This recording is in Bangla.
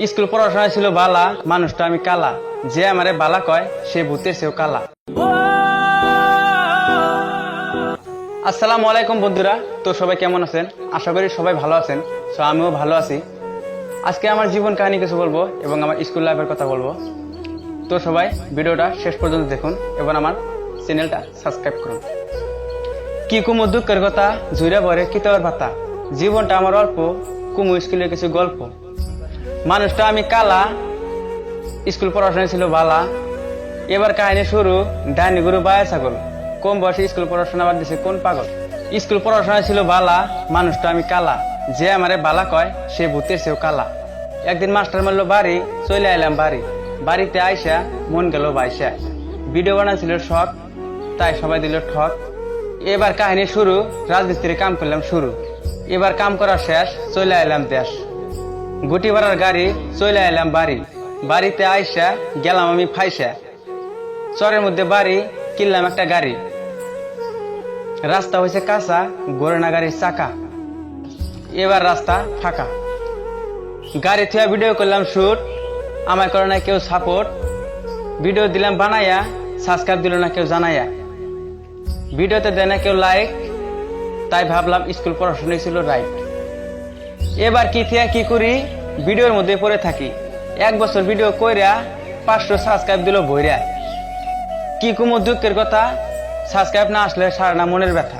স্কুল পড়াশোনা ছিল বালা, মানুষটা আমি কালা। যে আমারে বালা কয় সে ভূতের সেও কালা। আসসালামু আলাইকুম বন্ধুরা, তো সবাই কেমন আছেন? আশা করি সবাই ভালো আছেন। তো আমিও ভালো আছি। আজকে আমার জীবন কাহিনী কিছু বলবো এবং আমার স্কুল লাইফের কথা বলবো। তো সবাই ভিডিওটা শেষ পর্যন্ত দেখুন এবং আমার চ্যানেলটা সাবস্ক্রাইব করুন। কি কুমু দুঃখের কথা জুড়ে ভরে কিতাবের পাতা, জীবনটা আমার অল্প, কুমু স্কুলের কিছু গল্প। মানুষটা আমি কালা, স্কুল পড়াশোনা ছিল বালা। এবার কাহিনী শুরু, ডাইনি গুরু বায়া ছাগল। কম বয়সে স্কুল পড়াশোনা বাদ দিছে কোন পাগল। স্কুল পড়াশোনা ছিল বালা, মানুষটা আমি কালা। যে আমারে বালা কয় সে ভূতের সেও কালা। একদিন মাস্টার মারলো বাড়ি, চলে আইলাম বাড়ি। বাড়িতে আইসা মন গেল বাইসা। ভিডিও বানাচ্ছিল শখ, তাই সবাই দিল ঠক। এবার কাহিনী শুরু, রাজমিস্ত্রি কাম করলাম শুরু। এবার কাম করা শেষ, চলে আইলাম দেশ। গুটি ভাড়ার গাড়ি, চলে আইলাম বাড়ি। বাড়িতে আইসা গেলাম আমি ফাইসা। চরের মধ্যে বাড়ি, কিনলাম একটা গাড়ি। রাস্তা হয়েছে কাঁচা, গড়ে না গাড়ির চাকা। এবার রাস্তা ফাঁকা। গাড়ি থেকে ভিডিও করলাম শুট, আমায় করে না কেউ সাপোর্ট। ভিডিও দিলাম বানাইয়া, সাবস্ক্রাইব দিল না কেউ জানাইয়া। ভিডিওতে দেয় না কেউ লাইক, তাই ভাবলাম স্কুল পড়াশোনা ছিল রাইট। এবার কি থেকে কি করি, ভিডিওর মধ্যে পড়ে থাকি। 1 বছর ভিডিও কইরা 500 সাবস্ক্রাইব দিল ভইরা। কি কুমু দুঃখের কথা, সাবস্ক্রাইব না আসলে সারা না মনের ব্যথা।